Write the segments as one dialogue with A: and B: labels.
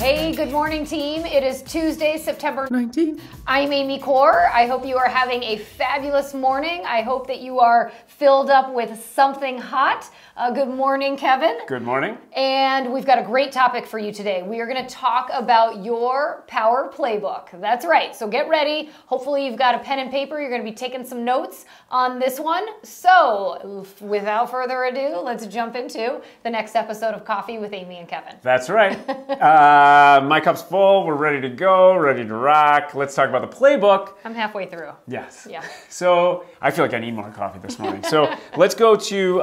A: Hey, good morning, team. It is Tuesday, September
B: 19th.
A: I'm Amy Corr. I hope you are having a fabulous morning. I hope that you are filled up with something hot. Good morning, Kevin.
B: Good morning.
A: And we've got a great topic for you today. We are going to talk about your Power Playbook. That's right. So get ready. Hopefully you've got a pen and paper. You're going to be taking some notes on this one. So without further ado, let's jump into the next episode of Coffee with Amy and Kevin.
B: That's right. My cup's full. We're ready to go, ready to rock. Let's talk about the playbook.
A: I'm halfway through.
B: Yes.
A: Yeah.
B: So I feel like I need more coffee this morning. So let's go to,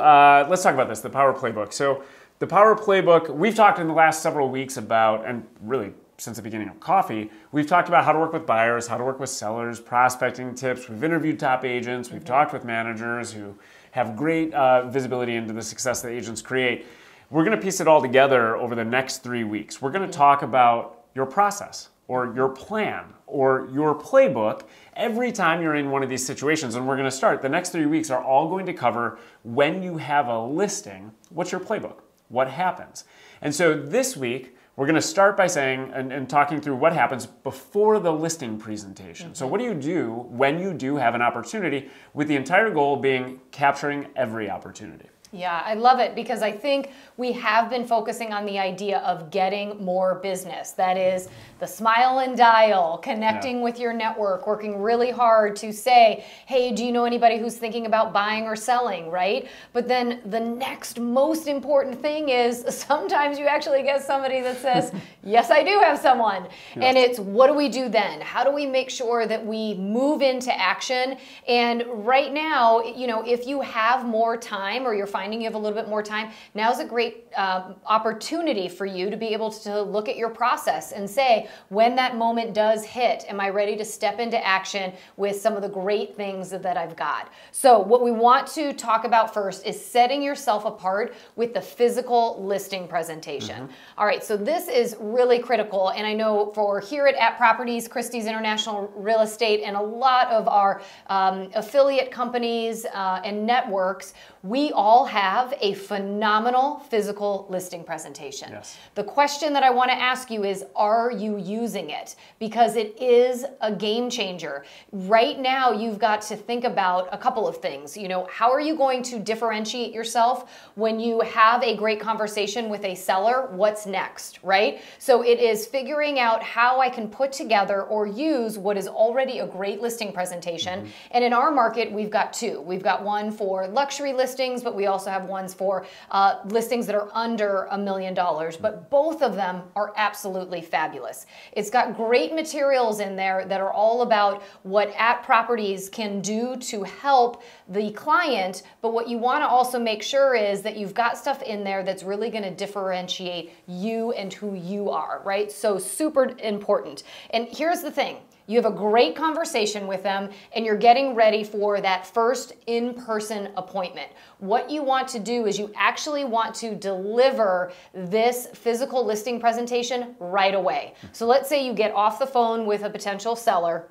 B: let's talk about this, the Power Playbook. So the Power Playbook, we've talked in the last several weeks about, and really since the beginning of coffee, we've talked about how to work with buyers, how to work with sellers, prospecting tips. We've interviewed top agents. We've talked with managers who have great visibility into the success that agents create. We're going to piece it all together over the next 3 weeks. We're going to talk about your process or your plan or your playbook every time you're in one of these situations. And we're going to start. The next 3 weeks are all going to cover when you have a listing, what's your playbook? What happens? And so this week, we're going to start by saying and talking through what happens before the listing presentation. So what do you do when you do have an opportunity, with the entire goal being capturing every opportunity?
A: Yeah, I love it because I think we have been focusing on the idea of getting more business. That is the smile and dial, connecting with your network, working really hard to say, hey, do you know anybody who's thinking about buying or selling, right? But then the next most important thing is sometimes you actually get somebody that says, yes, I do have someone. Yes. And it's, what do we do then? How do we make sure that we move into action? And right now, you know, if you have more time or you're finding you have a little bit more time, now's a great opportunity for you to be able to look at your process and say, when that moment does hit, am I ready to step into action with some of the great things that I've got? So what we want to talk about first is setting yourself apart with the physical listing presentation. All right, so this is really critical. And I know for here at Properties, Christie's International Real Estate, and a lot of our affiliate companies and networks, we all have a phenomenal physical listing presentation.
B: Yes.
A: The question that I want to ask you is, are you using it? Because it is a game changer. Right now, you've got to think about a couple of things. You know, how are you going to differentiate yourself when you have a great conversation with a seller? What's next, right? So it is figuring out how I can put together or use what is already a great listing presentation. And in our market, we've got two. We've got one for luxury listings, but we also have ones for listings that are under $1 million, but both of them are absolutely fabulous. It's got great materials in there that are all about what Properties can do to help the client, but what you want to also make sure is that you've got stuff in there that's really going to differentiate you and who you are, right? So super important. And here's the thing. You have a great conversation with them and you're getting ready for that first in-person appointment. What you want to do is you actually want to deliver this physical listing presentation right away. So let's say you get off the phone with a potential seller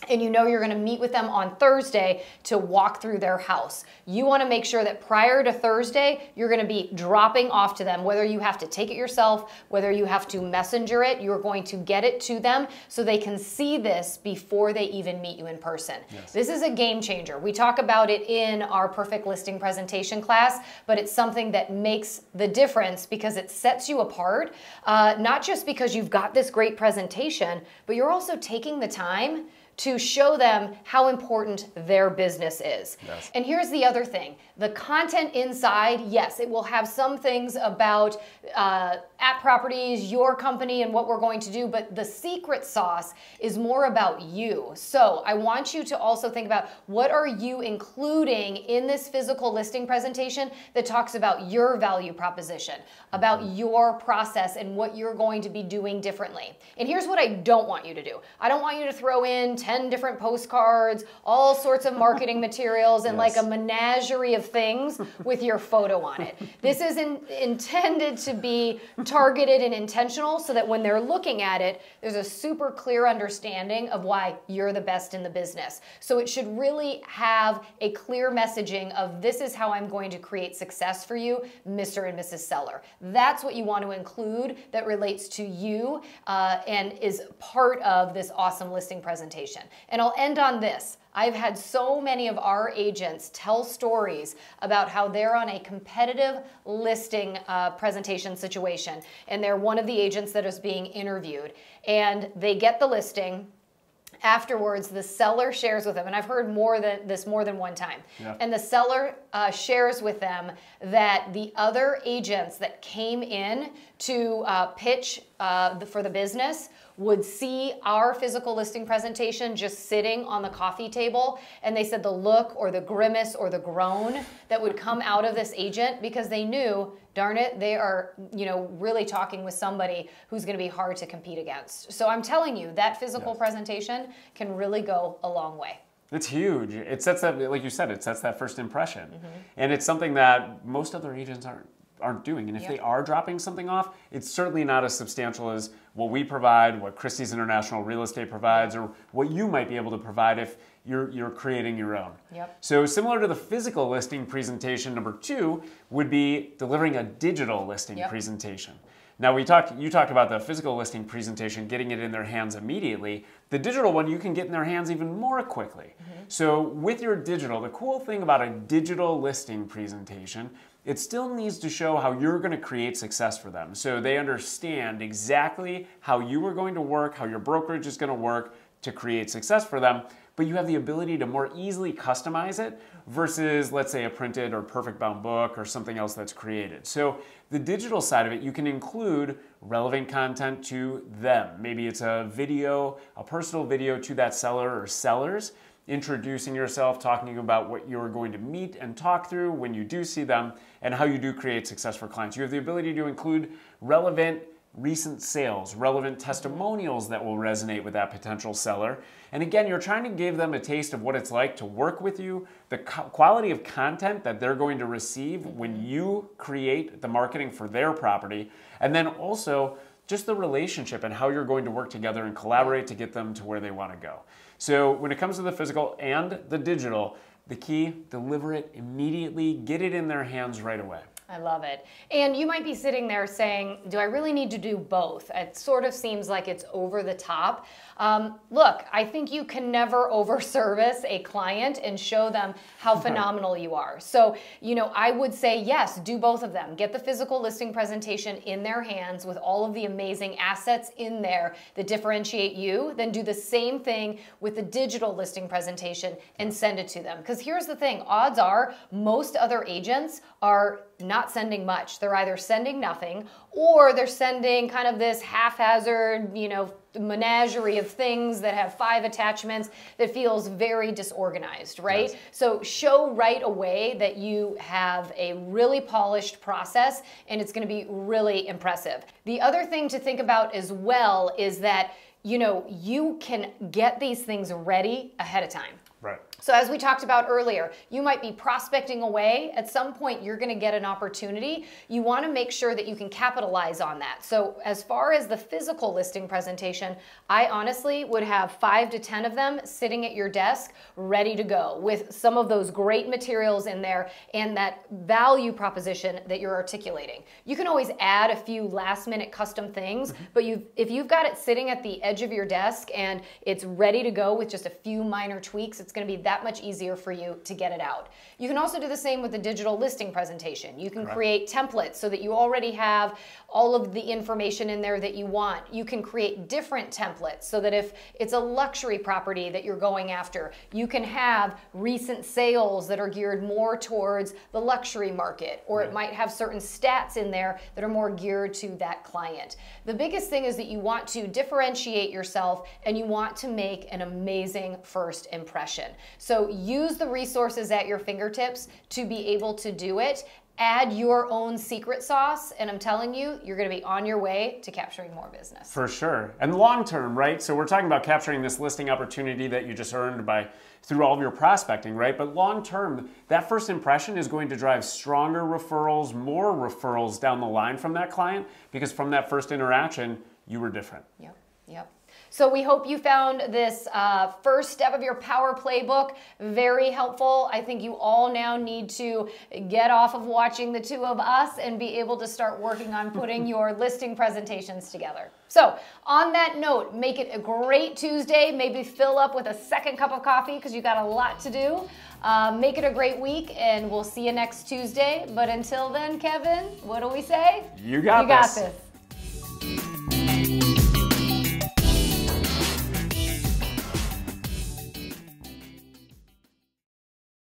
A: and you know you're going to meet with them on Thursday to walk through their house. You want to make sure that prior to Thursday, you're going to be dropping off to them, whether you have to take it yourself, whether you have to messenger it, you're going to get it to them so they can see this before they even meet you in person. Yes. This is a game changer. We talk about it in our perfect listing presentation class, but it's something that makes the difference because it sets you apart, not just because you've got this great presentation, but you're also taking the time to show them how important their business is. Yes. And here's the other thing. The content inside, yes, it will have some things about Properties, your company, and what we're going to do, but the secret sauce is more about you. So I want you to also think about, what are you including in this physical listing presentation that talks about your value proposition, about your process and what you're going to be doing differently. And here's what I don't want you to do. I don't want you to throw in 10 10 different postcards, all sorts of marketing materials, and like a menagerie of things with your photo on it. This is intended to be targeted and intentional so that when they're looking at it, there's a super clear understanding of why you're the best in the business. So it should really have a clear messaging of this is how I'm going to create success for you, Mr. and Mrs. Seller. That's what you want to include that relates to you and is part of this awesome listing presentation. And I'll end on this. I've had so many of our agents tell stories about how they're on a competitive listing presentation situation, and they're one of the agents that is being interviewed, and they get the listing. Afterwards, the seller shares with them, and I've heard more than one time, and the seller shares with them that the other agents that came in to pitch for the business would see our physical listing presentation just sitting on the coffee table, and they said the look or the grimace or the groan that would come out of this agent because they knew, darn it, they are, really talking with somebody who's going to be hard to compete against. So I'm telling you, that physical presentation can really go a long way.
B: It's huge. It sets that, like you said, it sets that first impression. And it's something that most other agents aren't doing. And if they are dropping something off, it's certainly not as substantial as what we provide, what Christie's International Real Estate provides, or what you might be able to provide if you're creating your own. So similar to the physical listing presentation, number 2 would be delivering a digital listing presentation. Now you talked about the physical listing presentation, getting it in their hands immediately. The digital one you can get in their hands even more quickly. So with your digital, the cool thing about a digital listing presentation, it still needs to show how you're going to create success for them. So they understand exactly how you are going to work, how your brokerage is going to work to create success for them, but you have the ability to more easily customize it versus, let's say, a printed or perfect bound book or something else that's created. So the digital side of it, you can include relevant content to them. Maybe it's a video, a personal video to that seller or sellers, introducing yourself, talking about what you're going to meet and talk through when you do see them, and how you do create success for clients. You have the ability to include relevant recent sales, relevant testimonials that will resonate with that potential seller. And again, you're trying to give them a taste of what it's like to work with you, the quality of content that they're going to receive when you create the marketing for their property, and then also just the relationship and how you're going to work together and collaborate to get them to where they want to go. So when it comes to the physical and the digital, the key, deliver it immediately, get it in their hands right away.
A: I love it. And you might be sitting there saying, do I really need to do both? It sort of seems like it's over the top. Look, I think you can never over-service a client and show them how phenomenal you are. So, I would say, yes, do both of them. Get the physical listing presentation in their hands with all of the amazing assets in there that differentiate you. Then do the same thing with the digital listing presentation and send it to them. Because here's the thing, odds are most other agents are not sending much. They're either sending nothing or they're sending kind of this haphazard, menagerie of things that have 5 attachments that feels very disorganized, right? Yes. So show right away that you have a really polished process and it's going to be really impressive. The other thing to think about as well is that, you can get these things ready ahead of time.
B: Right.
A: So as we talked about earlier, you might be prospecting away. At some point, you're going to get an opportunity. You want to make sure that you can capitalize on that. So as far as the physical listing presentation, I honestly would have 5 to 10 of them sitting at your desk ready to go with some of those great materials in there and that value proposition that you're articulating. You can always add a few last minute custom things, but if you've got it sitting at the edge of your desk and it's ready to go with just a few minor tweaks, it's going to be that much easier for you to get it out. You can also do the same with the digital listing presentation. You can create templates so that you already have all of the information in there that you want. You can create different templates so that if it's a luxury property that you're going after, you can have recent sales that are geared more towards the luxury market, or it might have certain stats in there that are more geared to that client. The biggest thing is that you want to differentiate yourself and you want to make an amazing first impression. So use the resources at your fingertips to be able to do it. add your own secret sauce, and I'm telling you, you're going to be on your way to capturing more business.
B: For sure. And long term, right? So we're talking about capturing this listing opportunity that you just earned through all of your prospecting, right? But long term, that first impression is going to drive stronger referrals, more referrals down the line from that client, because from that first interaction, you were different.
A: Yep, yep. So we hope you found this first step of your Power Playbook very helpful. I think you all now need to get off of watching the two of us and be able to start working on putting your listing presentations together. So on that note, make it a great Tuesday. Maybe fill up with a second cup of coffee because you got a lot to do. Make it a great week, and we'll see you next Tuesday. But until then, Kevin, what do we say?
B: You got this.